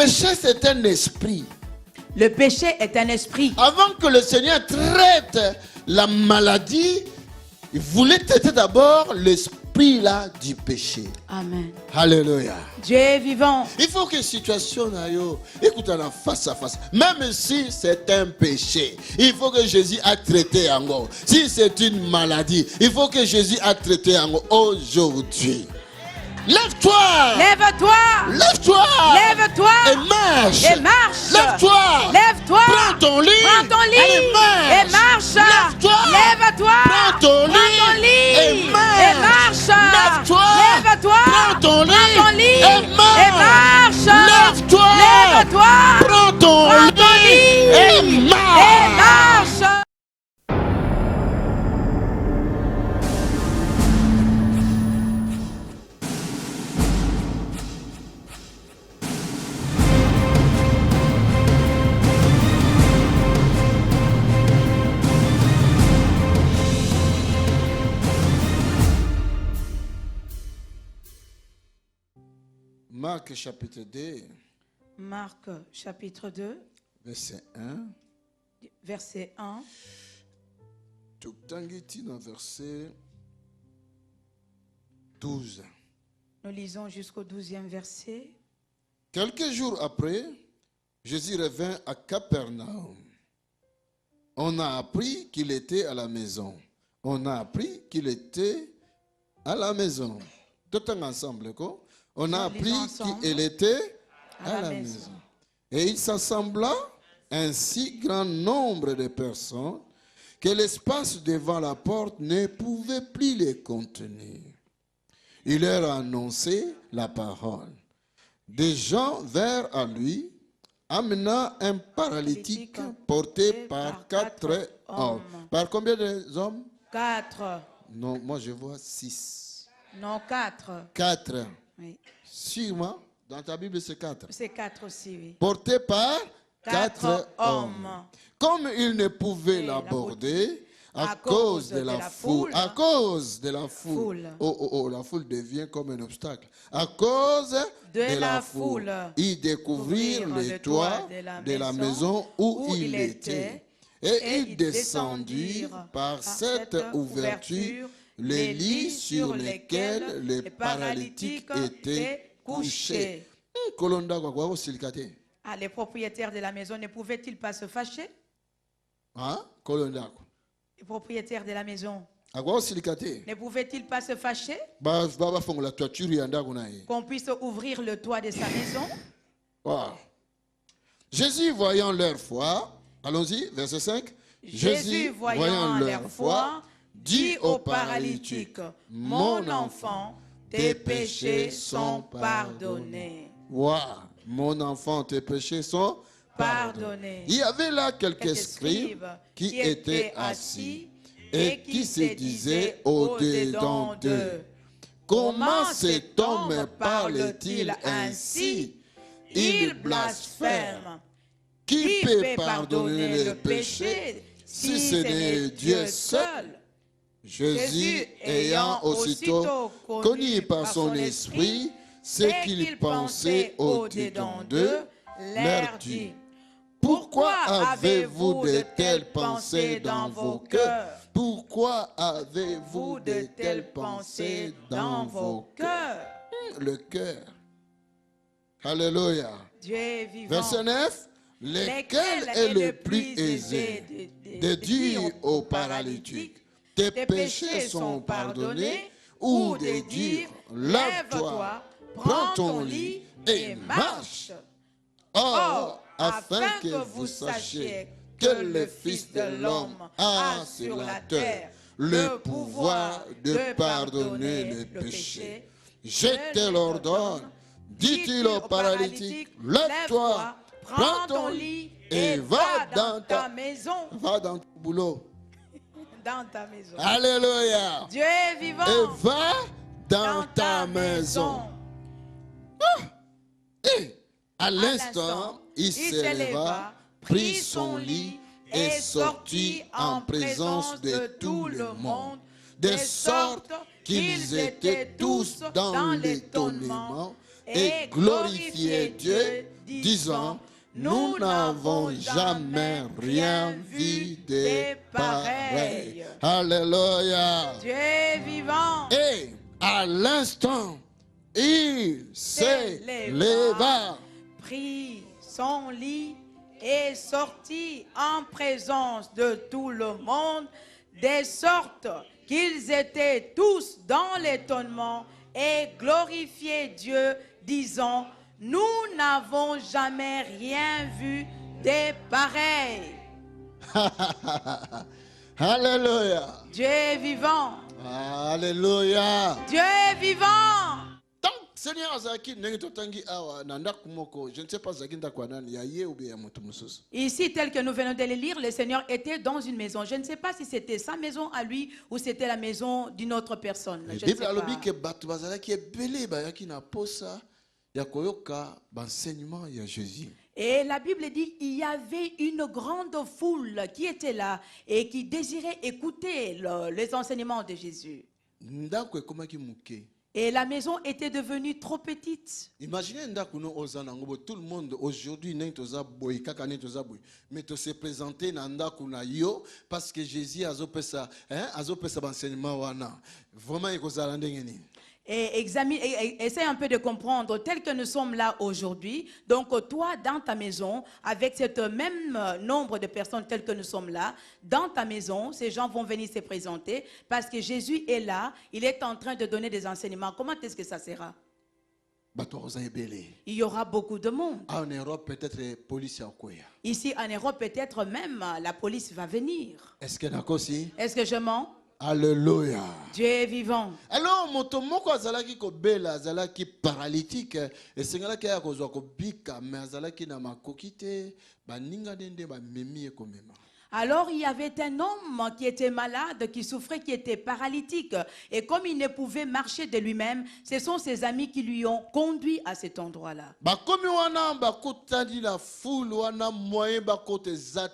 péché, c'est un esprit. Le péché est un esprit. Avant que le Seigneur traite la maladie, il voulait traiter d'abord l'esprit là du péché. Amen. Alléluia. Dieu est vivant. Il faut que la situation écoute en face à face. Même si c'est un péché, il faut que Jésus a traité encore. Si c'est une maladie, il faut que Jésus a traité encore aujourd'hui. Lève-toi! Lève-toi! Lève-toi! Lève-toi! Et marche! Et marche! Lève-toi! Lève-toi! Prends ton lit! Prends ton lit! Allez, marche! Et marche! Lève-toi! Lève-toi! Prends ton lit! Prends ton lit! Et marche! Et marche! Lève-toi! Lève-toi! Prends ton lit! Prends ton lit! Et marche! Et marche! Lève-toi! Lève-toi! Prends ton Prends ton lit! lit! Et marche! Et marche! Marc chapitre 2, Marc chapitre 2, verset 1. verset 1. Tutangiti dans verset 12. Nous lisons jusqu'au 12e verset. Quelques jours après, Jésus revint à Capernaum. On a appris qu'il était à la maison. On a appris qu'il était à la maison. Tout ensemble, quoi. On a appris qu'il était à la maison. Et il s'assembla un si grand nombre de personnes que l'espace devant la porte ne pouvait plus les contenir. Il leur a annoncé la parole. Des gens vinrent à lui, amenant un paralytique porté par 4 hommes. Par combien d'hommes? 4. Non, moi je vois 6. Non, 4. 4. Oui. Sûrement, dans ta Bible c'est 4. C'est 4 aussi, oui. Porté par 4 hommes. Comme ils ne pouvaient Et l'aborder à cause de la foule, à cause de la foule. Oh, la foule devient comme un obstacle. À cause de la foule, ils découvrirent le toit de la maison où il était et ils descendirent par cette ouverture les lits sur lesquels les paralytiques étaient couchés. Ah, les propriétaires de la maison ne pouvaient-ils pas se fâcher? Hein? Les propriétaires de la maison Ne ne pouvaient-ils pas se fâcher qu'on puisse ouvrir le toit de sa maison? Wow. Jésus voyant leur foi, allons-y, verset 5. Jésus voyant leur foi, dit au paralytique, mon enfant, tes péchés sont pardonnés. Wow. Mon enfant, tes péchés sont pardonnés. Il y avait là quelques scribes qui étaient assis et qui se disaient au-dedans d'eux. Comment cet homme parle-t-il ainsi? Il blasphème. Qui peut pardonner le péché si ce n'est Dieu seul? Jésus, ayant aussitôt connu par son esprit ce qu'il pensait au-dedans d'eux, leur dit, pourquoi avez-vous de telles pensées dans vos cœurs? Pourquoi avez-vous de telles pensées dans vos cœurs? Le cœur. Alléluia. Dieu est vivant. Verset 9. Lequel est le plus aisé de dire au paralytique, tes péchés sont pardonnés, ou de dire, lève-toi, prends ton lit et marche. Or, afin que vous sachiez que le Fils de l'homme a sur la terre le pouvoir de pardonner le péché, je te l'ordonne, dit-il au paralytique, lève-toi, prends ton lit et va dans ta maison. Va dans ton boulot. Dans ta maison. Alléluia. Dieu est vivant. Et va dans ta maison. Et à l'instant, il se leva, prit son lit et sortit en présence de tout le monde, de sorte qu'ils étaient tous dans l'étonnement et glorifiaient Dieu, disant, nous n'avons jamais rien vu de pareil. Alléluia. Dieu est vivant. Et à l'instant, il s'éleva, prit son lit et sortit en présence de tout le monde, de sorte qu'ils étaient tous dans l'étonnement et glorifiaient Dieu, disant, nous n'avons jamais rien vu de pareil. Alléluia. Dieu est vivant. Alléluia. Dieu est vivant. Donc, Seigneur Azaki, je ne sais pas ici, tel que nous venons de le lire, le Seigneur était dans une maison. Je ne sais pas si c'était sa maison à lui ou c'était la maison d'une autre personne. Je ne sais pas. Et la Bible dit qu'il y avait une grande foule qui était là et qui désirait écouter les enseignements de Jésus. Et la maison était devenue trop petite. Imaginez tout le monde aujourd'hui mais se présenter parce que Jésus a enseignement vraiment Et essaie un peu de comprendre, tel que nous sommes là aujourd'hui. Donc toi, dans ta maison, avec ce même nombre de personnes telles que nous sommes là, dans ta maison, ces gens vont venir se présenter parce que Jésus est là, il est en train de donner des enseignements. Comment est-ce que ça sera? Il y aura beaucoup de monde. En Europe, peut-être police. Ici en Europe, peut-être même la police va venir. Est-ce que je mens? Alléluia. Dieu est vivant. Alors, motomoko azalaki ko bela azalaki paralytique et sengalaki ya kozwa ko bika mais azalaki na makoki te baninga dende ba memi ekomema. Alors il y avait un homme qui était malade, qui souffrait, qui était paralytique. Et comme il ne pouvait marcher de lui-même, ce sont ses amis qui lui ont conduit à cet endroit-là.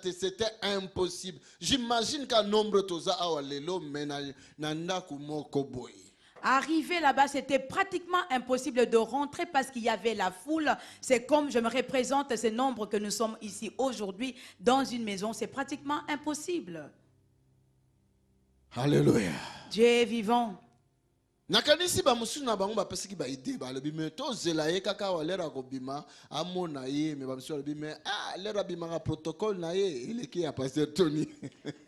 C'était impossible. J'imagine qu'un nombre toza awalelo menanda kumoko boy. Arriver là-bas, c'était pratiquement impossible de rentrer parce qu'il y avait la foule. C'est comme je me représente ce nombre que nous sommes ici aujourd'hui dans une maison. C'est pratiquement impossible. Alléluia. Dieu est vivant. Nakanisi ba musuna bango ba pesiki ba ide ba lobi me to zela ye kaka walera ko bima amona ye me ba musu lobi me lera bima ka protocole na ye il est qui a pasteur Tony.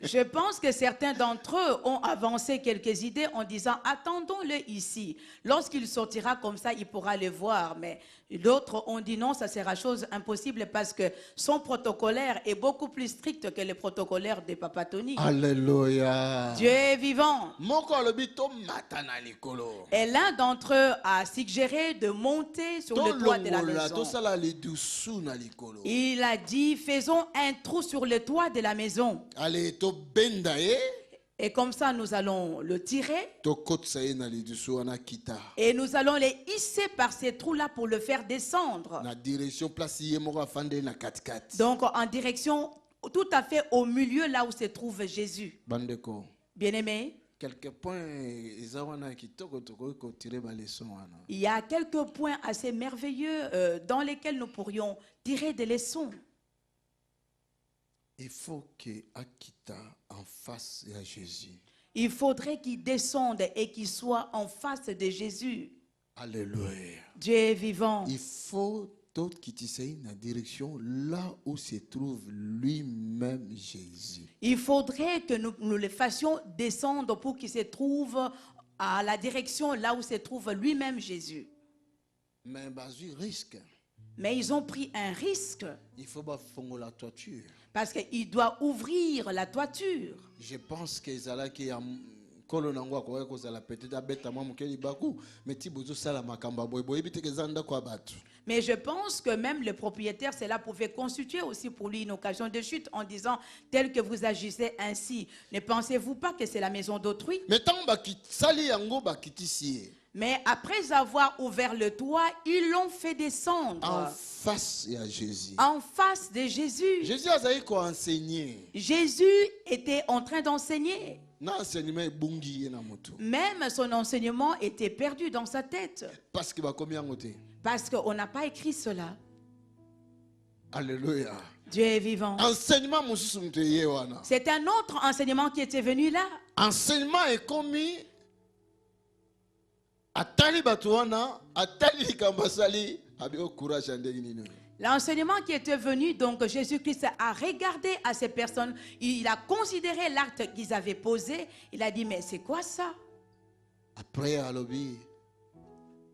Je pense que certains d'entre eux ont avancé quelques idées en disant attendons-le ici. Lorsqu'il sortira comme ça, il pourra le voir, mais d'autres ont dit non, ça sera chose impossible parce que son protocolaire est beaucoup plus strict que le protocolaire de Papa Tony. Alléluia. Dieu est vivant. Moko lobi to matana likolo. Et l'un d'entre eux a suggéré de monter sur le toit de la maison. Il a dit, faisons un trou sur le toit de la maison. Et comme ça, nous allons le tirer. Et nous allons les hisser par ces trous-là pour le faire descendre. Donc, en direction tout à fait au milieu, là où se trouve Jésus. Bien-aimé. Quelques points, il y a quelques points assez merveilleux dans lesquels nous pourrions tirer des leçons. Il faut qu'Akita en face à Jésus. Il faudrait qu'il descende et qu'il soit en face de Jésus. Alléluia. Dieu est vivant. Il faut qui t'essayent dans la direction là où se trouve lui-même Jésus. Il faudrait que nous le fassions descendre pour qu'il se trouve à la direction là où se trouve lui-même Jésus. Mais ils ont pris un risque. Il faut fondre la toiture. Parce qu'il doit ouvrir la toiture. Je pense que mais je pense que même le propriétaire, cela pouvait constituer aussi pour lui une occasion de chute en disant, tel que vous agissez ainsi, ne pensez-vous pas que c'est la maison d'autrui? Mais après avoir ouvert le toit, ils l'ont fait descendre. En face à Jésus. En face de Jésus. Jésus a enseigné. Jésus était en train d'enseigner. Même son enseignement était perdu dans sa tête. Parce qu'on n'a pas écrit cela. Alléluia. Dieu est vivant. Enseignement mosusu muteye wana. C'est un autre enseignement qui était venu là. Enseignement est commis. Atali batuana, atali likambasali, abio courage andegini. L'enseignement qui était venu, donc Jésus-Christ a regardé à ces personnes, il a considéré l'acte qu'ils avaient posé, il a dit, mais c'est quoi ça? Après, alobi,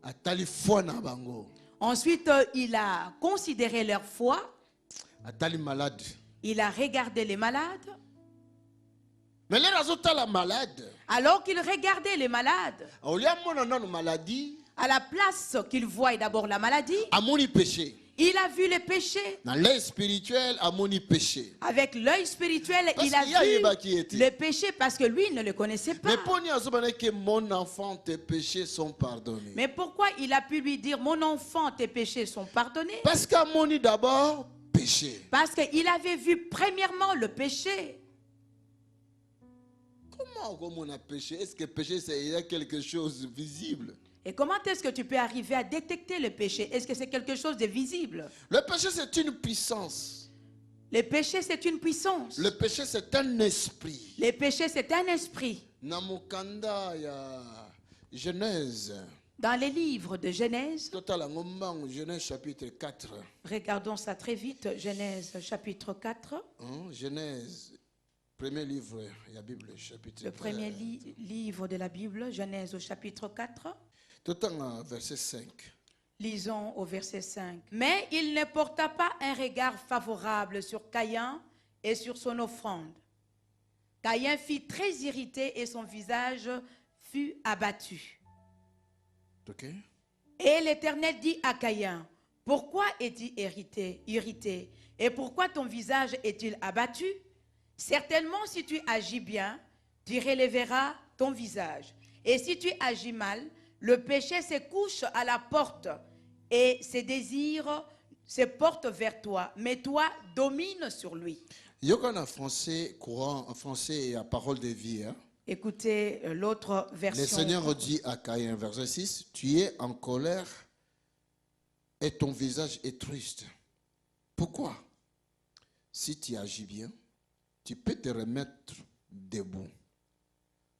atali foi na bango. Ensuite, il a considéré leur foi, Atali malade. il a regardé les malades. Mais les résultats la malade. Alors qu'il regardait les malades, Au lieu de maladie, à la place qu'il voit d'abord la maladie, amoni péché. il a vu les péchés. Dans l'œil spirituel, amoni péché. Avec l'œil spirituel, Parce il a qu'il y a Eba qui vu était. le péché parce que lui ne le connaissait pas. Mais pour nous, que mon enfant, tes péchés sont pardonnés. Mais pourquoi il a pu lui dire, mon enfant, tes péchés sont pardonnés? Parce qu'amoni d'abord péché. Parce qu'il avait vu premièrement le péché. Comment on a péché? Est-ce que péché, il y a quelque chose de visible? Et comment est-ce que tu peux arriver à détecter le péché? Est-ce que c'est quelque chose de visible? Le péché, c'est une puissance. Le péché, c'est une puissance. Le péché, c'est un esprit. Le péché, c'est un esprit. Namukanda ya Genèse. Dans les livres de Genèse, Total en Genèse chapitre 4. regardons ça très vite, Genèse chapitre 4. Genèse, premier livre de la Bible, chapitre 4. Le premier livre de la Bible, Genèse au chapitre 4. Total verset 5. Lisons au verset 5. Mais il ne porta pas un regard favorable sur Caïn et sur son offrande. Caïn fut très irrité et son visage fut abattu. Okay. Et l'Éternel dit à Caïn, pourquoi es-tu irrité et pourquoi ton visage est-il abattu? Certainement, si tu agis bien, tu relèveras ton visage. Et si tu agis mal, le péché se couche à la porte et ses désirs se portent vers toi. Mais toi, domine sur lui. Il y a en français courant, en français et à parole de vie. Hein? Écoutez l'autre version. Le Seigneur dit à Caïn, verset 6, tu es en colère et ton visage est triste. Pourquoi? Si tu agis bien, tu peux te remettre debout.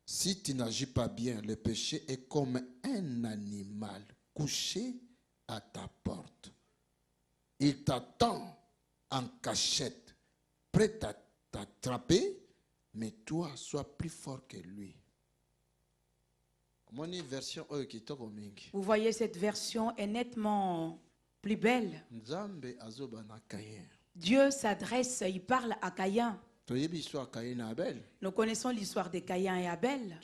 Si tu n'agis pas bien, le péché est comme un animal couché à ta porte. Il t'attend en cachette, prêt à t'attraper, mais toi, sois plus fort que lui. Vous voyez, cette version est nettement plus belle. Dieu s'adresse, il parle à Caïn. Nous connaissons l'histoire de Caïn et Abel.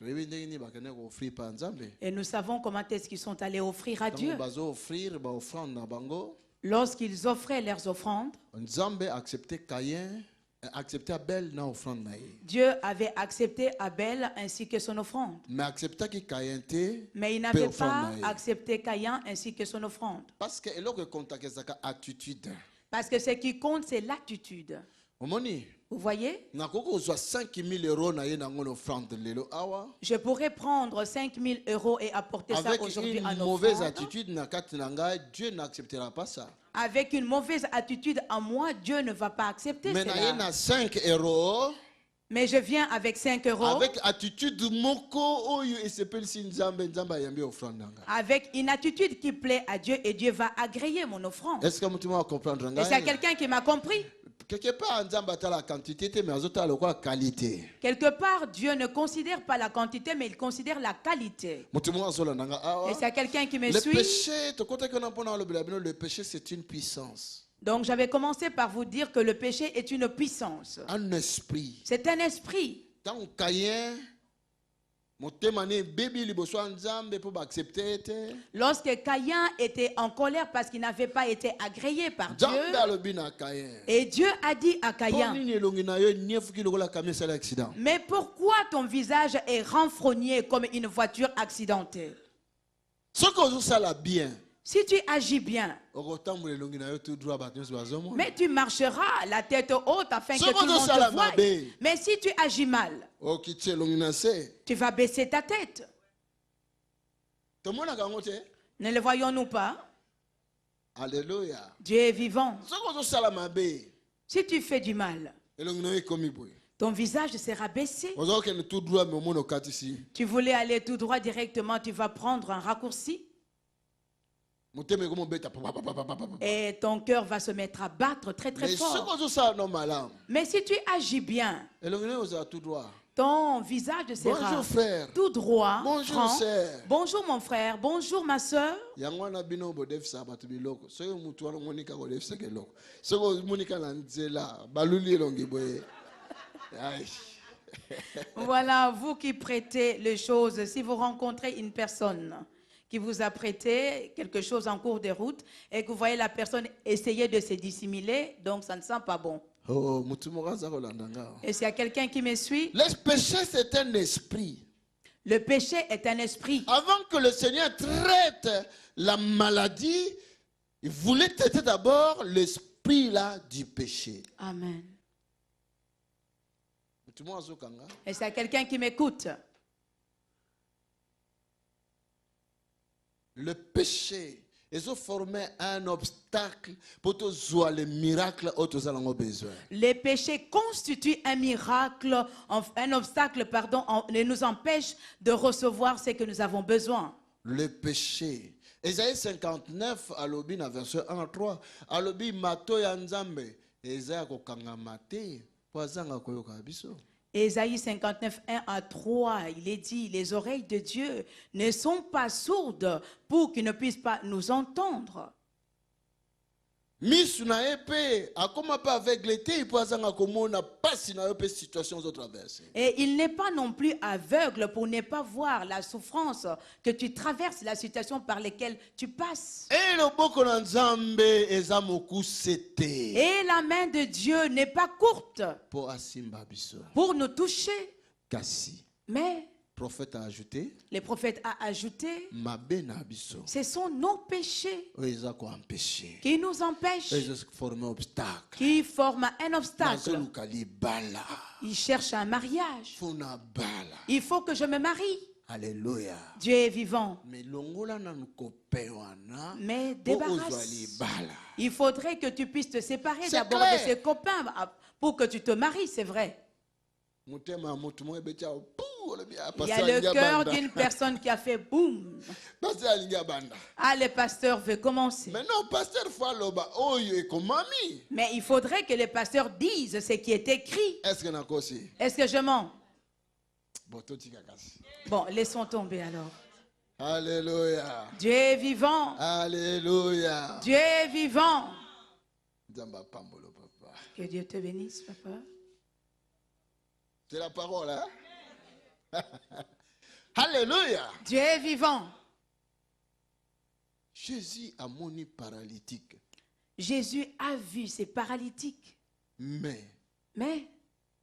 Et nous savons comment est-ce qu'ils sont allés offrir à Dieu. Lorsqu'ils offraient leurs offrandes, Dieu avait accepté Abel ainsi que son offrande. Mais il n'avait pas accepté Caïn ainsi que son offrande. Parce que ce qui compte, c'est l'attitude. Vous voyez? Je pourrais prendre 5 000 € et apporter ça aujourd'hui en offrande. Avec une mauvaise attitude, Dieu n'acceptera pas ça. Avec une mauvaise attitude en moi, Dieu ne va pas accepter cela. Mais 5 €. Mais je viens avec 5 €. Avec attitude avec une attitude qui plaît à Dieu et Dieu va agréer mon offrande. Est-ce que tu vas comprendre? Et c'est quelqu'un qui m'a compris. Quelque part, la quantité, mais la qualité. Quelque part, Dieu ne considère pas la quantité, mais il considère la qualité. Et c'est quelqu'un qui me suit. Le péché, c'est une puissance. Donc j'avais commencé par vous dire que le péché est une puissance. Un esprit. C'est un esprit. Tant Caïn, lorsque Caïn était en colère parce qu'il n'avait pas été agréé par Dieu, et Dieu a dit à Caïn, mais pourquoi ton visage est renfrogné comme une voiture accidentée? Si tu agis bien, mais tu marcheras la tête haute afin que tout le monde te voie. Mais si tu agis mal, tu vas baisser ta tête. Ne le voyons-nous pas? Alléluia. Dieu est vivant. Si tu fais du mal, ton visage sera baissé. Tu voulais aller tout droit directement, tu vas prendre un raccourci. Et ton cœur va se mettre à battre très très fort. Mais si tu agis bien, ton visage sera bonjour frère, tout droit, bonjour franc. sœur. Bonjour mon frère, bonjour ma soeur. Voilà, vous qui prêtez les choses, si vous rencontrez une personne qui vous a prêté quelque chose en cours de route et que vous voyez la personne essayer de se dissimuler, donc ça ne sent pas bon. Et s'il y a quelqu'un qui me suit, le péché c'est un esprit. Le péché est un esprit. Avant que le Seigneur traite la maladie, il voulait traiter d'abord l'esprit là du péché. Amen. Et s'il y a quelqu'un qui m'écoute, le péché, ils ont formé un obstacle pour tous les miracles où nous avons besoin. Les péchés constituent un miracle, un obstacle, pardon, et nous empêche de recevoir ce que nous avons besoin. Le péché. Ésaïe 59, alobi na verset 1 à 3. Alobi mato ya nzambe. Ésaïe kokangamate. Poazanga koyoka biso. Ésaïe 59, 1 à 3, il est dit, les oreilles de Dieu ne sont pas sourdes pour qu'il ne puisse pas nous entendre. Misu na epe akoma pas avec l'été il poazanga komona pasi na epe situation autres traverser. Et il n'est pas non plus aveugle pour ne pas voir la souffrance que tu traverses, la situation par laquelle tu passes. Et le boko na nzambe ezamoku sete. Et la main de Dieu n'est pas courte Pour asimba biso. pour nous toucher. Kasi. Mais Prophète a ajouté. le prophète a ajouté, Mabe na biso. ce sont nos péchés Oeza ko empêcher. qui nous empêchent, Oeza former obstacle. qui forment un obstacle. Nazolukali bala. Il cherche un mariage. Funa bala. Il faut que je me marie. Alléluia. Dieu est vivant. Mais longola na nukopewana. Mais débarrasse. Bala. Il faudrait que tu puisses te séparer C'est d'abord clair. de ses copains pour que tu te maries, c'est vrai. Il y a le cœur d'une personne qui a fait boum. Ah, le pasteur veut commencer. Mais non, pasteur Faloba, Mais il faudrait que les pasteurs disent ce qui est écrit. Est-ce que je mens? Bon, laissons tomber alors. Alléluia. Dieu est vivant. Alléluia. Dieu est vivant. Que Dieu te bénisse, papa. C'est la parole, hein? Alléluia. Dieu est vivant. Jésus a moni paralytique. Jésus a vu ces paralytiques. Mais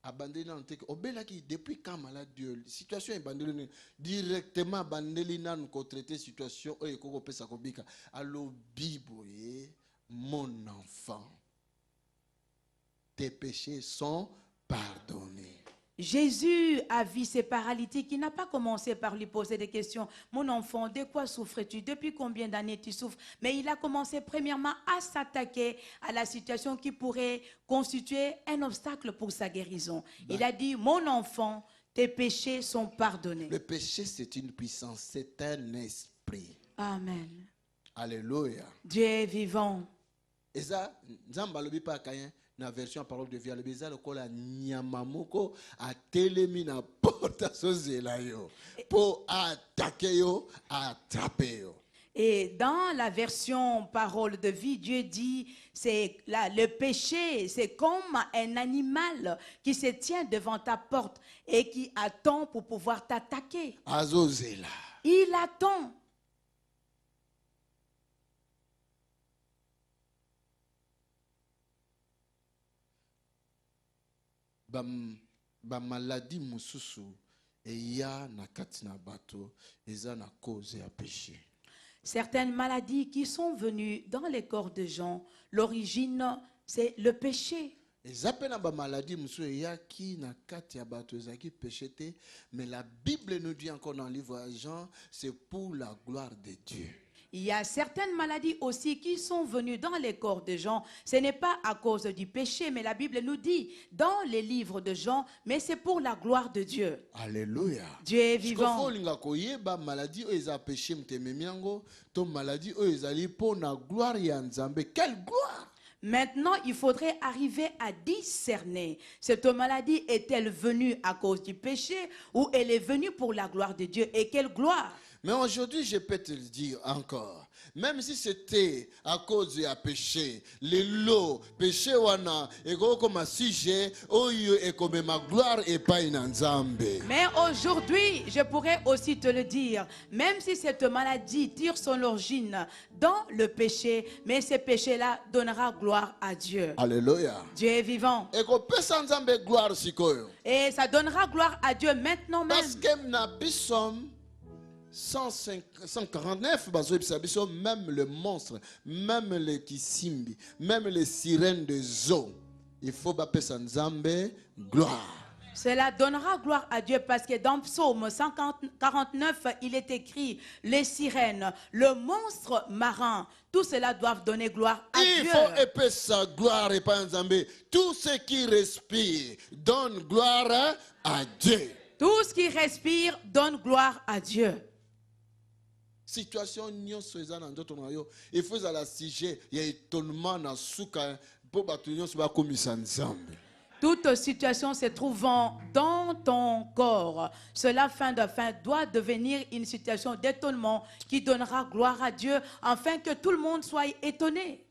abandonné dans le texte, depuis quand malade Dieu, situation est abandonnée directement abandonné dans nous traiter situation et qu'on peut s'accompliquer. Alors Bible, mon enfant, tes péchés sont pardonnés. Jésus a vu ces paralytiques. Il n'a pas commencé par lui poser des questions. Mon enfant, de quoi souffres-tu? Depuis combien d'années tu souffres? Mais il a commencé premièrement à s'attaquer à la situation qui pourrait constituer un obstacle pour sa guérison. Il a dit, mon enfant, tes péchés sont pardonnés. Le péché, c'est une puissance, c'est un esprit. Amen. Alléluia. Dieu est vivant. Et ça, Nzambalobi pa kayen. Na version parole de vie le beza le kola nyamamoko a telemi na porta sozela yo pour attaquer yo, attraper yo. Et dans la version parole de vie, Dieu dit, c'est le péché, c'est comme un animal qui se tient devant ta porte et qui attend pour pouvoir t'attaquer. Azozela. Il attend. Ba maladie mususu eya na katina bato eza na cause ya péché. Certaines maladies qui sont venues dans les corps de gens, l'origine c'est le péché. Eza pe na ba maladie mususu eya ki na kati ya bato ezaki péché te, mais la Bible nous dit encore dans le livre de Jean, c'est pour la gloire de Dieu. Il y a certaines maladies aussi qui sont venues dans les corps de gens. Ce n'est pas à cause du péché, mais la Bible nous dit dans les livres de Jean, mais c'est pour la gloire de Dieu. Alléluia. Dieu est vivant. Quelle gloire! Maintenant, il faudrait arriver à discerner. Cette maladie est-elle venue à cause du péché ou elle est venue pour la gloire de Dieu? Et quelle gloire! Mais aujourd'hui, je peux te le dire encore. Même si c'était à cause du péché, les lots, péché wana, et comme un sujet, et comme ma gloire et pas une nzambe. Mais aujourd'hui, je pourrais aussi te le dire, même si cette maladie tire son origine dans le péché, mais ce péché-là donnera gloire à Dieu. Alléluia. Dieu est vivant. Et ça donnera gloire à Dieu maintenant même. Parce que nous 149, même le monstre, même les kissimbi, même les sirènes des eaux, il faut bapper Nzambe gloire. Cela donnera gloire à Dieu parce que dans Psaume 149, il est écrit les sirènes, le monstre marin, tout cela doit donner gloire à Dieu. Il faut épaisser sa gloire et pas Nzambe. Tout ce qui respire donne gloire à Dieu. Tout ce qui respire donne gloire à Dieu. Situation nyonso ezana ndoto na yo il faut la sujet ya étonnement na suka po batu nyonso ba komisa Nzambe. Toute situation se trouvant dans ton corps, cela fin de fin doit devenir une situation d'étonnement qui donnera gloire à Dieu afin que tout le monde soit étonné.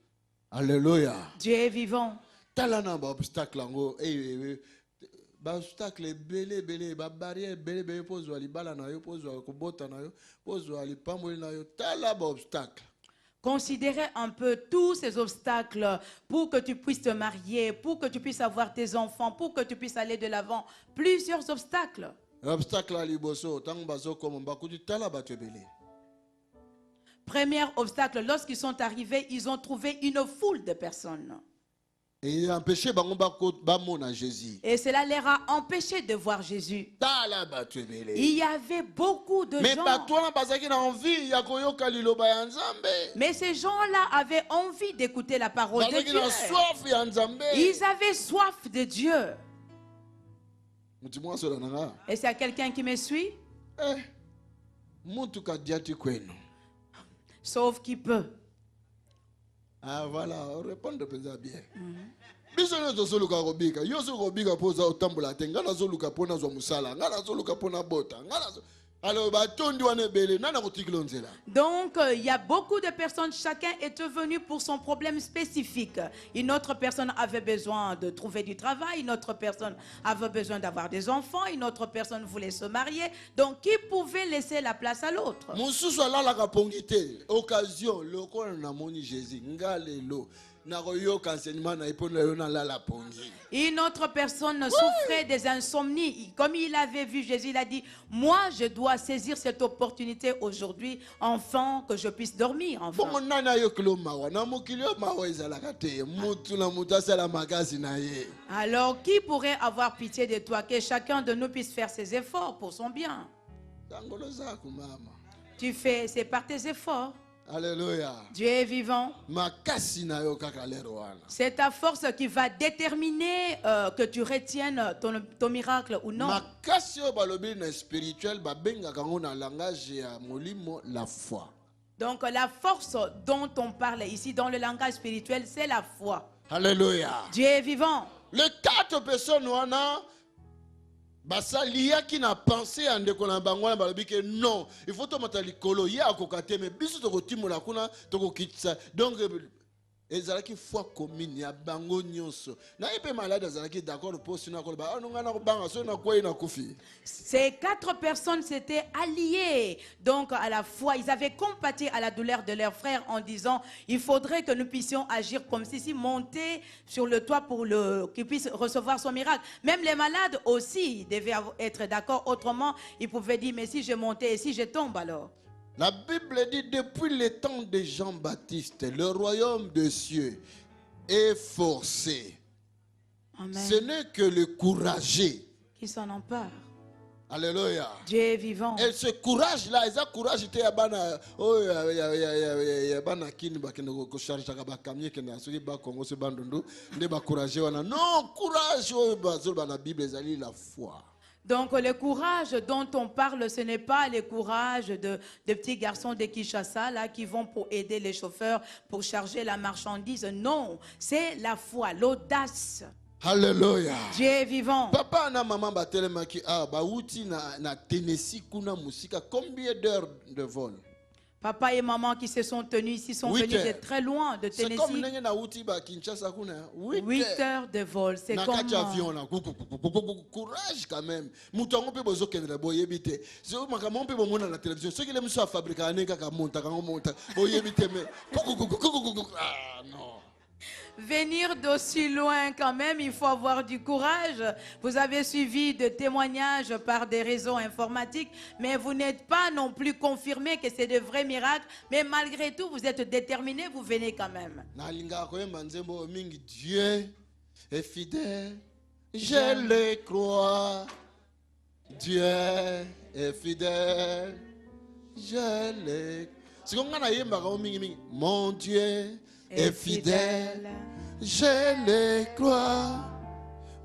Alléluia. Dieu est vivant. Talana ba obstacle ngo ba obstacle belé ba barrière belé pozwa libala na yo pozwa kobota na yo pozwa lipamboli na yo tala ba obstacle. Considérez un peu tous ces obstacles pour que tu puisses te marier, pour que tu puisses avoir tes enfants, pour que tu puisses aller de l'avant. Plusieurs obstacles. Premier obstacle, lorsqu'ils sont arrivés, ils ont trouvé une foule de personnes. Et cela leur a empêché de voir Jésus. Il y avait beaucoup de gens. Mais ces gens-là avaient envie d'écouter la parole de Dieu. Ils avaient soif de Dieu. Et c'est quelqu'un qui me suit? Sauf qui peut. Ah voilà, on répond de bien. Biso nyo zoluka robika, yo zo robika poza otambola te, ngana zoluka pona zo musala, ngana zoluka pona bota, ngana alors batondi wane bele nana kotikilo nzela. Donc il y a beaucoup de personnes, chacun est venu pour son problème spécifique. Une autre personne avait besoin de trouver du travail, une autre personne avait besoin d'avoir des enfants, une autre personne voulait se marier. Donc qui pouvait laisser la place à l'autre? Mususu alala kapongite, occasion loko na moni Jésus, ngalelo. Une autre personne souffrait des insomnies. Comme il avait vu Jésus, il a dit, moi je dois saisir cette opportunité aujourd'hui, enfant, que je puisse dormir. Enfant. Alors qui pourrait avoir pitié de toi, que chacun de nous puisse faire ses efforts pour son bien? Tu fais, c'est par tes efforts. Alléluia. Dieu est vivant. C'est ta force qui va déterminer que tu retiennes ton miracle ou non. Donc la force dont on parle ici dans le langage spirituel, c'est la foi. Alléluia. Dieu est vivant. Les 4 personnes basa liya qui n'a pensé en décollant bangwana balobi que non il faut to matali kolo ya kokate mais biso to kotimola kuna to kokitsa donc ezalaki foi commune ya bango nyonso na ipe malade ezalaki d'accord pour sina ko ba onunga na banga so na kwa ina kufi. Ces 4 personnes s'étaient alliées donc à la foi, ils avaient compati à la douleur de leurs frères en disant il faudrait que nous puissions agir comme si monter sur le toit pour qu'ils puissent recevoir son miracle. Même les malades aussi devaient être d'accord, autrement ils pouvaient dire mais si je montais et si je tombe alors. La Bible dit depuis le temps de Jean-Baptiste, le royaume des cieux est forcé. Amen. Ce n'est que le courageux qui s'en empare. Alléluia. Dieu est vivant. Et ce courage-là, ce courage était à bana. Oh, ya bana kini bakendo ko charge ka bakamye kena soki ba Congo se bandundu nde ba courage wana. Non, courage oh bazol bana Bible ezali la foi. Donc le courage dont on parle, ce n'est pas le courage de petits garçons de Kinshasa là qui vont pour aider les chauffeurs pour charger la marchandise. Non, c'est la foi, l'audace. Alléluia. Dieu est vivant. Papa na maman batelemaki bauti na Tennessee kuna musika, combien d'heures de vol? Papa et maman qui se sont tenus ici sont venus de très loin, de Tennessee. C'est comme na uti ba Kinshasa kuna 8 heures de vol, c'est comme avion na courage quand même. Mutongo pe bozo kendra boyebite. So makamon pe bomona na télévision. Ce qui les muso fabriquer aneka ka monta boyebite mais ah non. Venir d'aussi loin quand même, il faut avoir du courage. Vous avez suivi de témoignages par des réseaux informatiques, mais vous n'êtes pas non plus confirmé que c'est de vrais miracles. Mais malgré tout, vous êtes déterminé, vous venez quand même. Dieu est fidèle, je le crois. Dieu est fidèle, je le crois. Mon Dieu est fidèle, je le crois.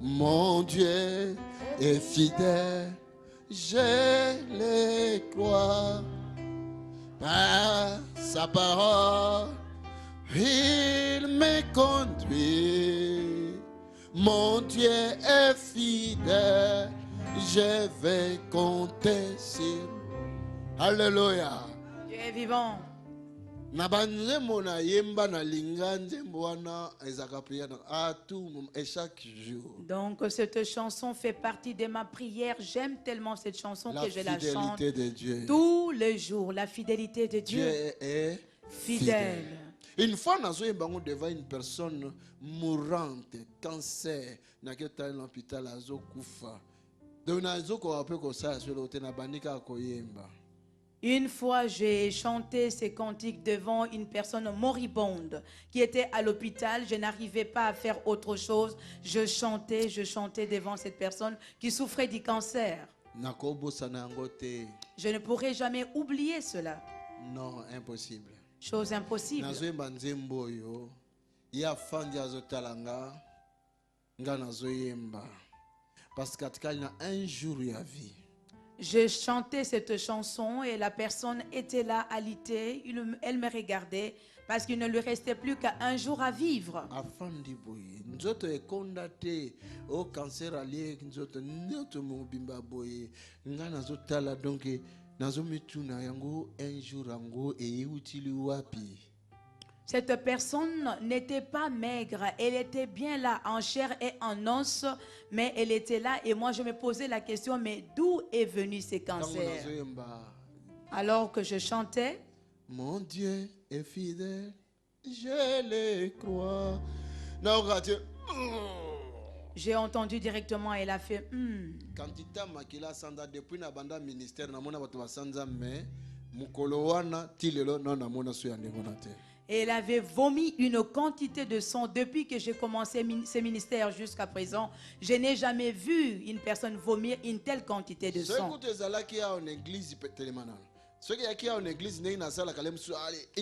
Mon Dieu est fidèle, je le crois. Par sa parole, il me conduit. Mon Dieu est fidèle, je vais compter sur. Alléluia. Dieu est vivant. Et chaque jour. Donc cette chanson fait partie de ma prière. J'aime tellement cette chanson que je la chante de Dieu. tous les jours. La fidélité de Dieu. Dieu est fidèle. Une fois, nous avons devant une personne mourante, cancer, dans l'hôpital à Zokufa. Donc, nous avons une fois, j'ai chanté ces cantiques devant une personne moribonde qui était à l'hôpital. Je n'arrivais pas à faire autre chose. Je chantais devant cette personne qui souffrait du cancer. Je ne pourrai jamais oublier cela. Non, impossible. Chose impossible. Parce qu'il y a un jour il y a vie. Je chantais cette chanson et la personne était là alitée. Elle me regardait parce qu'il ne lui restait plus qu'un jour à vivre. Cette personne n'était pas maigre, elle était bien là en chair et en os, mais elle était là et moi je me posais la question, mais d'où est venu ce cancer? Alors que je chantais, mon Dieu est fidèle, je le crois. J'ai entendu directement, elle a fait Quand il makila sanda depuis na banda ministère na mona bato basanza mais mukolo wana tilelo non na mona so yande monate. Et elle avait vomi une quantité de sang depuis que j'ai commencé ce ministère jusqu'à présent. Je n'ai jamais vu une personne vomir une telle quantité de sang. Ceux qui sont en église, in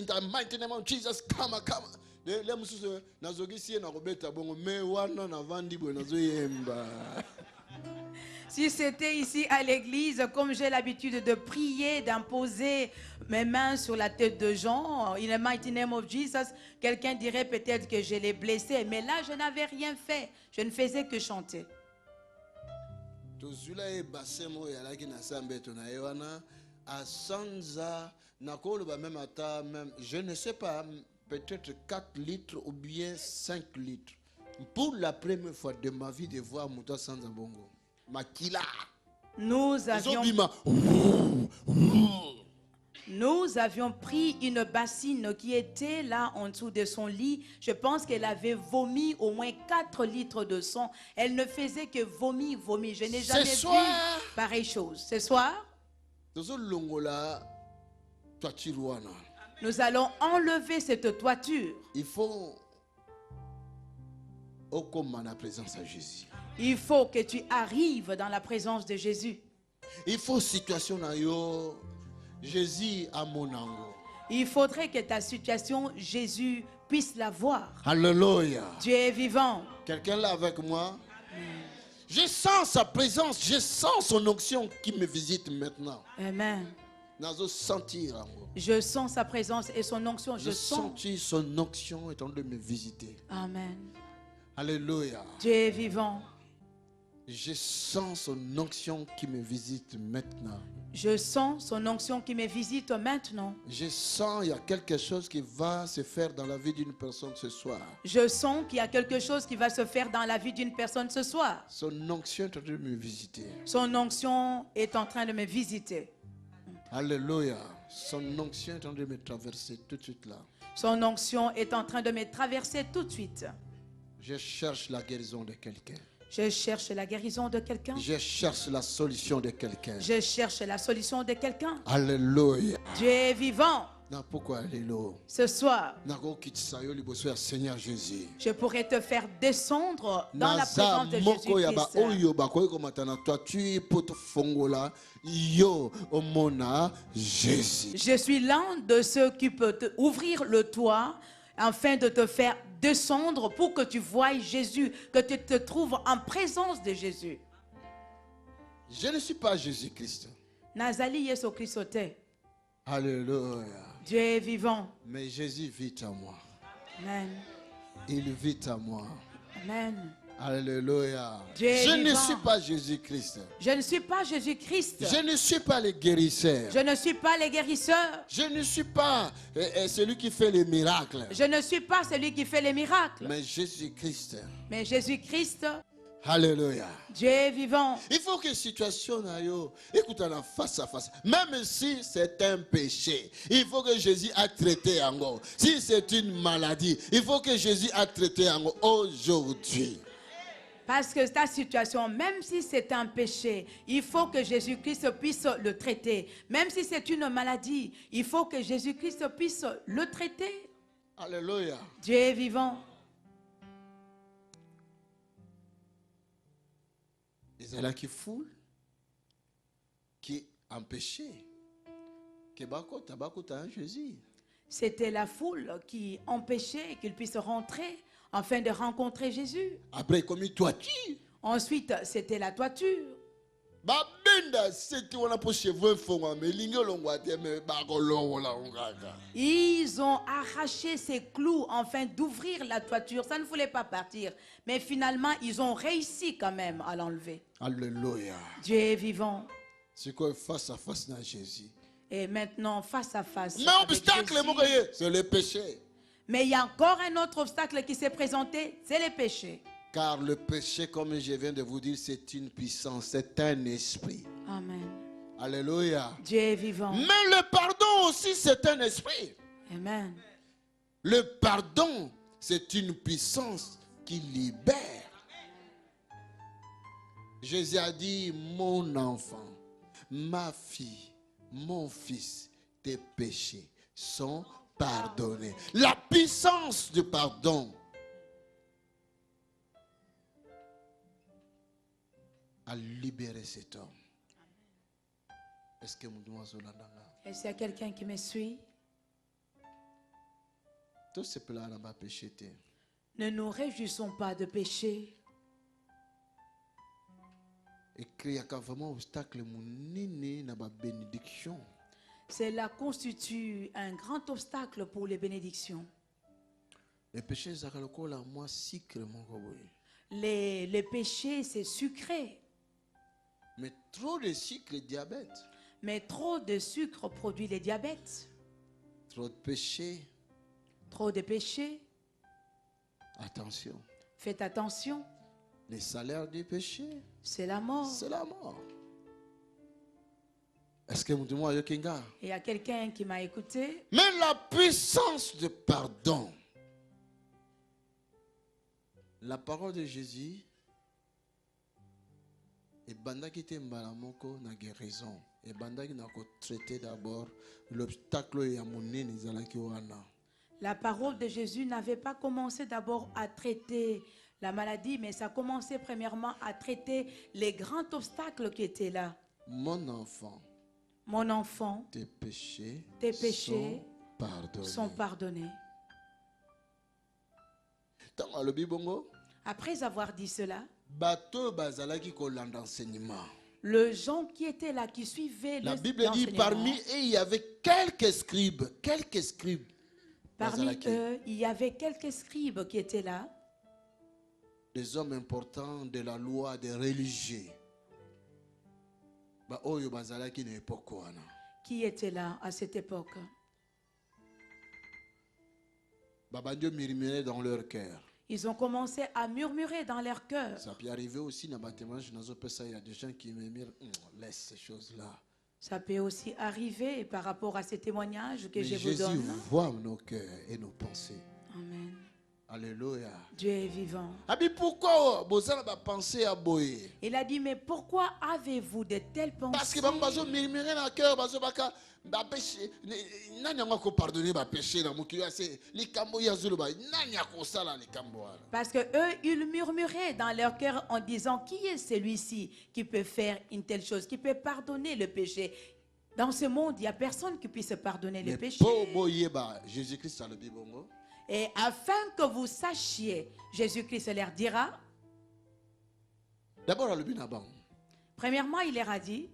the mighty name of Jesus, come. Si c'était ici à l'église, comme j'ai l'habitude de prier, d'imposer mes mains sur la tête de Jean, in the mighty name of Jesus, quelqu'un dirait peut-être que je l'ai blessé. Mais là, je n'avais rien fait. Je ne faisais que chanter. Je ne sais pas, peut-être 4 litres ou bien 5 litres. Pour la première fois de ma vie de voir Mouta Sanza Bongo. Makila. Nous avions pris une bassine qui était là en dessous de son lit. Je pense qu'elle avait vomi au moins 4 litres de sang. Elle ne faisait que vomir. Je n'ai jamais vu pareille chose. Ce soir, nous allons enlever cette toiture. Il faut au la présence de Jésus. Il faut que tu arrives dans la présence de Jésus. Il faut situation na yo. Jésus à mon ango. Il faudrait que ta situation, Jésus puisse la voir. Alléluia. Dieu est vivant. Quelqu'un là avec moi? Je sens sa présence, je sens son onction qui me visite maintenant. Amen. Je sens sa présence et son onction. Je sens son onction est en train de me visiter. Amen. Alléluia. Dieu est vivant. Je sens son onction qui me visite maintenant. Je sens son onction qui me visite maintenant. Je sens il y a quelque chose qui va se faire dans la vie d'une personne ce soir. Je sens qu'il y a quelque chose qui va se faire dans la vie d'une personne ce soir. Son onction est en train de me visiter. Son onction est en train de me visiter. Alléluia. Son onction est en train de me traverser tout de suite là. Son onction est en train de me traverser tout de suite. Je cherche la guérison de quelqu'un. Je cherche la guérison de quelqu'un. Je cherche la solution de quelqu'un. Je cherche la solution de quelqu'un. Alléluia. Dieu est vivant. Ce soir, je pourrais te faire descendre dans la présence de Jésus-Christ. Je suis l'un de ceux qui peut ouvrir le toit afin de te faire descendre pour que tu voies Jésus, que tu te trouves en présence de Jésus. Je ne suis pas Jésus-Christ. Nazali Yesu Christ. Alléluia. Dieu est vivant. Mais Jésus vit en moi. Amen. Il vit en moi. Amen. Alléluia. Je ne suis pas Jésus-Christ. Je ne suis pas Jésus-Christ. Je ne suis pas le guérisseur. Je ne suis pas le guérisseur. Je ne suis pas celui qui fait les miracles. Je ne suis pas celui qui fait les miracles. Mais Jésus-Christ. Mais Jésus-Christ. Alléluia. Dieu est vivant. Il faut que la situation écoute la face à face. Même si c'est un péché, il faut que Jésus a traité en haut. Si c'est une maladie, il faut que Jésus a traité en haut aujourd'hui. Parce que ta situation, même si c'est un péché, il faut que Jésus-Christ puisse le traiter. Même si c'est une maladie, il faut que Jésus-Christ puisse le traiter. Alléluia. Dieu est vivant. Ils ont qui foule, qui empêchait que Jésus. C'était la foule qui empêchait qu'il puisse rentrer afin de rencontrer Jésus. Après, comme une toiture. Ensuite, c'était la toiture. Ils ont arraché ces clous afin d'ouvrir la toiture. Ça ne voulait pas partir. Mais finalement, ils ont réussi quand même à l'enlever. Alléluia. Dieu est vivant. C'est quoi face à face à Jésus? Et maintenant, face à face. Mais obstacle, c'est le péché. Mais il y a encore un autre obstacle qui s'est présenté, c'est le péché. Car le péché, comme je viens de vous dire, c'est une puissance, c'est un esprit. Amen. Alléluia. Dieu est vivant. Mais le pardon aussi, c'est un esprit. Amen. Le pardon, c'est une puissance qui libère. Jésus a dit, mon enfant, ma fille, mon fils, tes péchés sont pardonnés. La puissance du pardon a libéré cet homme. Est-ce qu'il y a quelqu'un qui me suit? Ne nous réjouissons pas de péché. Cela constitue un grand obstacle pour les bénédictions. Les péchés, les péchés, c'est sucré. Mais trop de sucre, diabète. Mais trop de sucre produit le diabète. Trop de péché. Trop de péché. Attention. Faites attention. Le salaire du péché, c'est la mort. C'est la mort. Est-ce que vous il y a quelqu'un qui m'a écouté? Mais la puissance de pardon. La parole de Jésus et banda qui était malamoko na guérison et banda qui n'a traité d'abord l'obstacle et amoné nizalaki wana. La parole de Jésus n'avait pas commencé d'abord à traiter la maladie, mais ça a commencé premièrement à traiter les grands obstacles qui étaient là. Mon enfant, tes péchés sont pardonnés. Après avoir dit cela, les gens qui étaient là, qui suivaient la Bible dit parmi eux, il y avait quelques scribes. Parmi eux, il y avait quelques scribes qui étaient là. Des hommes importants de la loi, des religieux. Qui étaient là à cette époque. Dans leur cœur. Ils ont commencé à murmurer dans leur cœur. Ça peut arriver aussi dans ma témoignage, il y a des gens qui murmurent, laisse ces choses-là. Ça peut aussi arriver par rapport à ces témoignages que je vous donne. Jésus voit nos cœurs et nos pensées. Amen. Alléluia. Dieu est vivant. Pourquoi vous avez pensé à boyer? Il a dit, mais pourquoi avez-vous de telles pensées? Parce que vous murmurez dans le cœur, parce que eux, ils murmuraient dans leur cœur en disant, qui est celui-ci qui peut faire une telle chose, qui peut pardonner le péché? Dans ce monde, il n'y a personne qui puisse pardonner le péché. Jésus-Christ a le dit bon. Et afin que vous sachiez, Jésus-Christ leur dira. D'abord, premièrement, il leur a dit.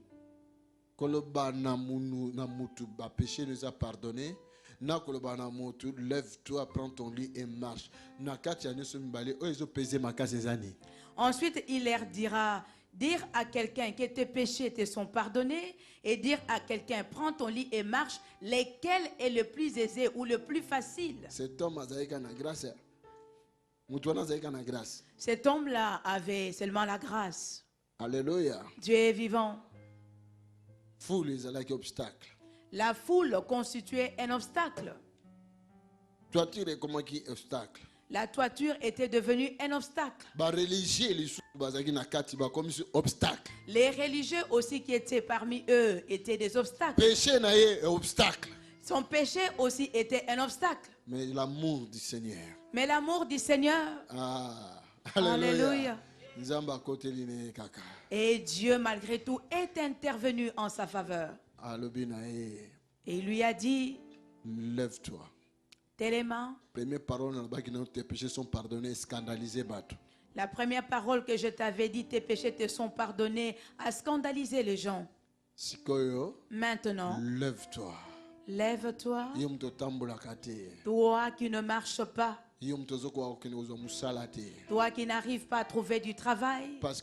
Péché nous a pardonné. Lève-toi, prends ton lit et marche. Ensuite, il leur dira. Dire à quelqu'un que tes péchés te sont pardonnés et dire à quelqu'un prends ton lit et marche, lequel est le plus aisé ou le plus facile? Cet homme Cet homme-là avait seulement la grâce. Alléluia. Dieu est vivant. La foule constituait un obstacle. La toiture était devenue un obstacle. Les religieux aussi qui étaient parmi eux étaient des obstacles. Son péché aussi était un obstacle. Mais l'amour du Seigneur. Alléluia. Et Dieu malgré tout est intervenu en sa faveur. Et il lui a dit, lève-toi. Téléma. Tes péchés sont pardonnés, scandalisés. La première parole que je t'avais dit, tes péchés te sont pardonnés, a scandalisé les gens. Maintenant, lève-toi. Lève-toi. Toi qui ne marches pas. Toi qui n'arrives pas à trouver du travail. Parce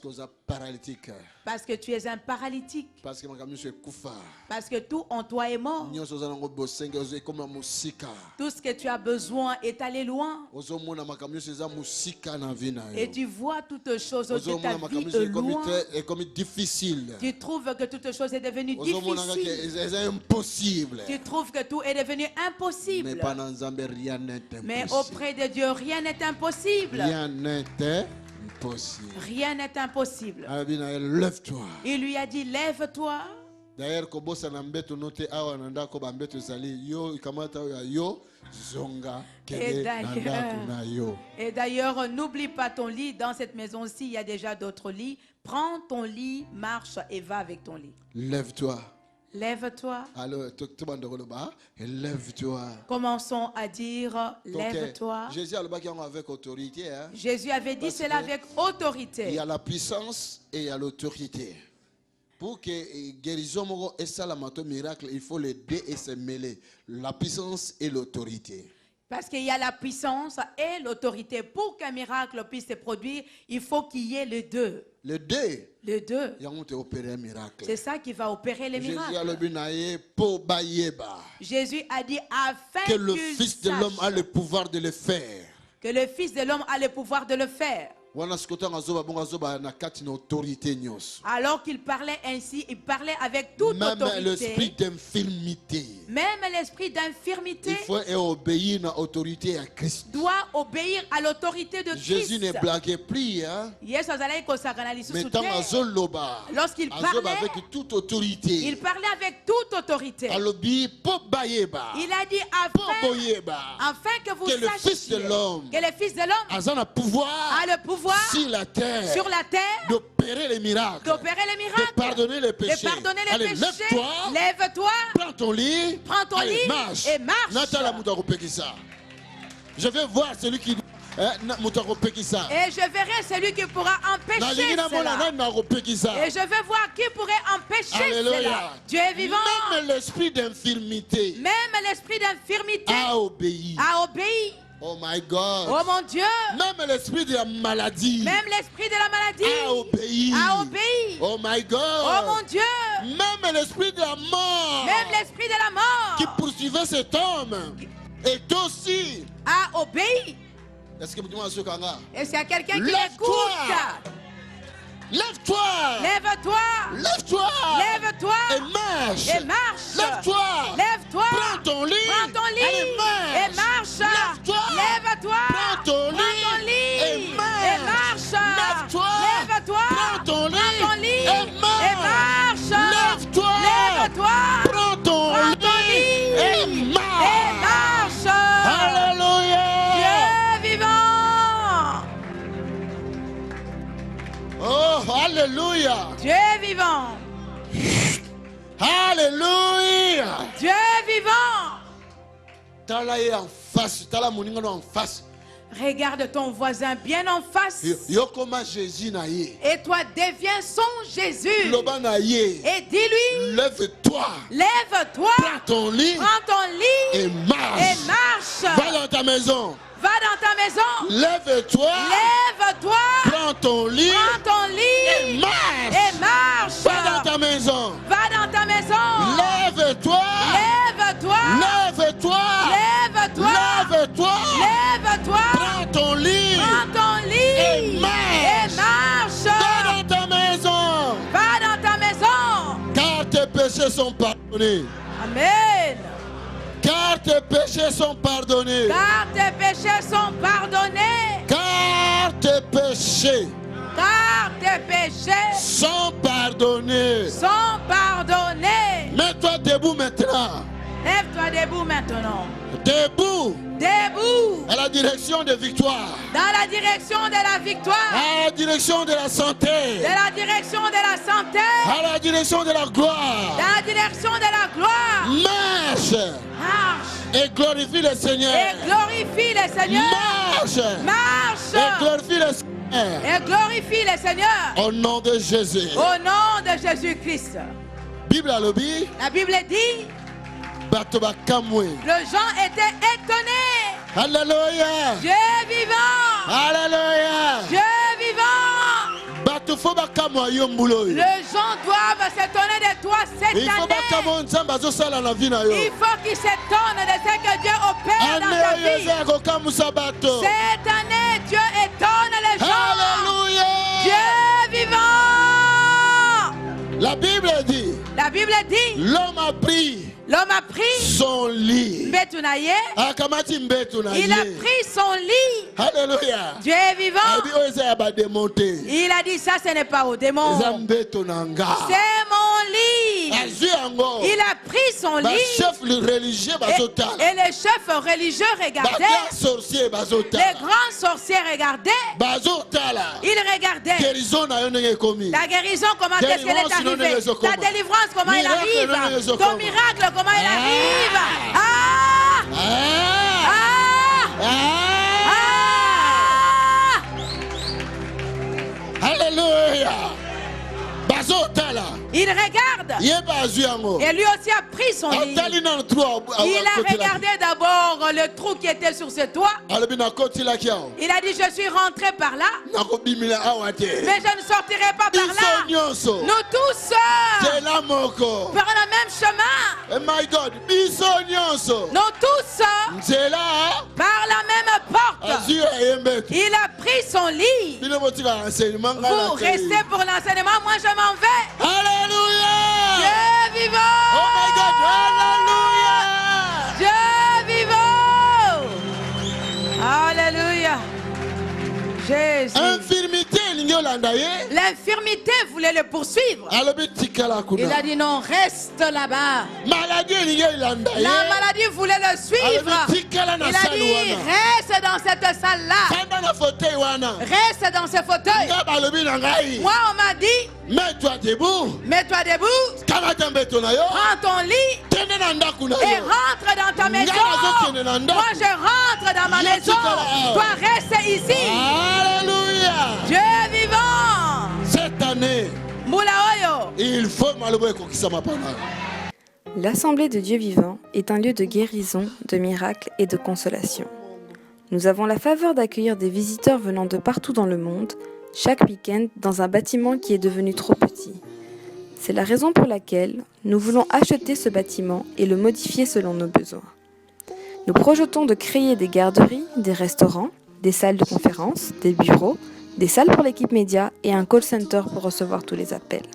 que tu es un paralytique. Parce que tout en toi est mort. Tout ce que tu as besoin est allé loin. Et tu vois toutes choses de ta vie loin. Tu trouves que toute chose est devenue difficile. Tu trouves que tout est devenu impossible. Mais auprès de Dieu, rien n'est impossible. Rien n'est impossible. Rien n'est impossible. Lève-toi. Il lui a dit, lève-toi. D'ailleurs, et d'ailleurs, n'oublie pas ton lit. Dans cette maison-ci, il y a déjà d'autres lits. Prends ton lit, marche et va avec ton lit. Lève-toi. Lève-toi. Alors, lève-toi. Commençons à dire lève-toi. Jésus avec autorité. Jésus avait dit cela avec autorité. Il y a la puissance et il y a l'autorité. Pour que guérison et salamato miracle, il faut les deux et se mêler. La puissance et l'autorité. Parce qu'il y a la puissance et l'autorité. Pour qu'un miracle puisse se produire, il faut qu'il y ait les deux. Les deux. Les deux. C'est ça qui va opérer les miracles. Jésus a dit afin que le Fils de l'homme a le pouvoir de le faire. Que le Fils de l'homme a le pouvoir de le faire. Alors qu'il parlait ainsi, il parlait avec toute autorité. Même l'esprit d'infirmité. Même l'esprit d'infirmité. Il faut obéir à l'autorité à Christ. Doit obéir à l'autorité de Christ. Jésus ne blaguait plus. Lorsqu'il parlait avec toute autorité. Il parlait avec toute autorité. Il a dit afin que vous sachiez le Fils de l'homme a le pouvoir sur la terre, de d'opérer les miracles. De pardonner les péchés. Allez, lève-toi. Lève-toi. Prends ton lit. Allez, marche. Et marche. Je vais voir celui qui... Et je verrai celui qui pourra empêcher cela. Et je vais voir qui pourrait empêcher cela. Dieu est vivant. Même l'esprit d'infirmité a obéi. Oh my God. Oh mon Dieu. Même l'esprit de la maladie a obéi. Oh my God. Oh mon Dieu. Même l'esprit de la mort qui poursuivait cet homme est aussi a obéi. Est-ce que vous dites ce Kanga? Est-ce qu'il y a quelqu'un qui l'écoute? Lève-toi. Lève-toi. Lève-toi. Lève-toi. Et marche. Et marche. Lève-toi. Lève-toi. Prends ton lit. Prends ton lit. Allez, marche. Et marche. Lève-toi. Lève-toi. Prends ton lit. Prends ton lit. Et marche. Et marche. Lève-toi. Lève-toi. Prends ton lit. Prends ton lit. Et marche. Lève-toi. Lève-toi. Prends ton lit. Et marche. Et marche. Alléluia. Oh, alléluia. Dieu est vivant. Alléluia. Dieu est vivant. Tala en face, tala moninga en face. Regarde ton voisin bien en face. Et toi deviens son Jésus. Et dis-lui, lève-toi. Lève-toi. Prends ton lit. Et marche. Et marche. Va dans ta maison. Va dans ta maison. Lève-toi. Lève-toi. Prends ton lit. Et marche. Et marche. Va dans ta maison. Va dans ta maison. Lève-toi. Lève-toi. Lève-toi. Lève-toi. Lève-toi. Lève-toi. Prends ton lit. Et marche. Et marche. Va dans ta maison. Va dans ta maison. Car tes péchés sont pardonnés. Amen. Car tes péchés sont pardonnés. Car tes péchés sont pardonnés. Car tes péchés. Car tes péchés sont pardonnés. Sont pardonnés. Mets-toi debout maintenant. Lève-toi debout maintenant. Debout. Debout. À la direction de victoire. Dans la direction de la victoire. À la direction de la santé. De la direction de la santé. À la direction de la gloire. Dans la direction de la gloire. Marche. Marche. Et glorifie le Seigneur. Et glorifie le Seigneur. Marche. Marche. Et glorifie le Seigneur. Et glorifie le Seigneur. Au nom de Jésus. Au nom de Jésus-Christ. La Bible dit. Le gens étaient étonnés. Alléluia. Dieu est vivant. Alléluia. Dieu est vivant. Les gens doivent s'étonner de toi cette année. Il faut qu'ils s'étonnent de ce que Dieu opère dans ta vie. Cette année, Dieu étonne les gens. Alléluia. Dieu est vivant. La Bible dit. L'homme a pris son lit. Il a pris son lit. Alléluia. Dieu est vivant. Il a dit ça, ce n'est pas au démon. C'est mon lit. Il a pris son lit. Et les chefs religieux regardaient. Les grands sorciers regardaient. Ils regardaient. Ta guérison, comment est-ce qu'elle est arrivée? Ta délivrance, comment elle arrive? Ton miracle, comment il arrive? Alléluia. Il regarde. Et lui aussi a pris son lit. Il a regardé d'abord le trou qui était sur ce toit. Il a dit, je suis rentré par là, mais je ne sortirai pas par là. Nous tous par le même chemin. Nous tous par la même porte. Il a pris son lit. Vous restez pour l'enseignement, moi je m'en vais. Alléluia. Dieu est vivant. Oh my God. Alléluia. Dieu est vivant. Alléluia. Jésus. Infirmité, L'infirmité voulait le poursuivre. Il a dit non, reste là-bas. La maladie voulait le suivre. Il a dit reste dans cette salle-là. Reste dans ce fauteuil. Moi on m'a dit mets-toi debout. Prends ton lit et rentre dans ta maison. Moi je rentre dans ma maison. Toi reste ici. Alléluia. Dieu vivant. Cette année, il faut l'Assemblée de Dieu vivant est un lieu de guérison, de miracles et de consolation. Nous avons la faveur d'accueillir des visiteurs venant de partout dans le monde, chaque week-end dans un bâtiment qui est devenu trop petit. C'est la raison pour laquelle nous voulons acheter ce bâtiment et le modifier selon nos besoins. Nous projetons de créer des garderies, des restaurants, des salles de conférence, des bureaux, des salles pour l'équipe média et un call center pour recevoir tous les appels.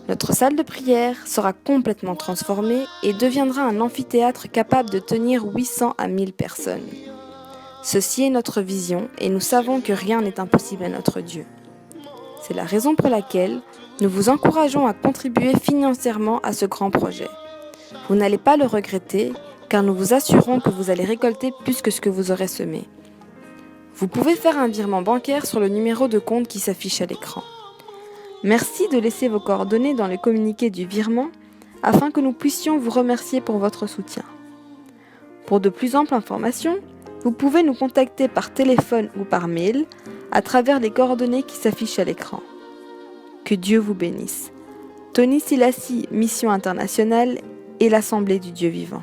Notre salle de prière sera complètement transformée et deviendra un amphithéâtre capable de tenir 800 à 1000 personnes. Ceci est notre vision et nous savons que rien n'est impossible à notre Dieu. C'est la raison pour laquelle nous vous encourageons à contribuer financièrement à ce grand projet. Vous n'allez pas le regretter car nous vous assurons que vous allez récolter plus que ce que vous aurez semé. Vous pouvez faire un virement bancaire sur le numéro de compte qui s'affiche à l'écran. Merci de laisser vos coordonnées dans le communiqué du virement afin que nous puissions vous remercier pour votre soutien. Pour de plus amples informations, vous pouvez nous contacter par téléphone ou par mail à travers les coordonnées qui s'affichent à l'écran. Que Dieu vous bénisse. Tony Silassi, Mission Internationale et l'Assemblée du Dieu Vivant.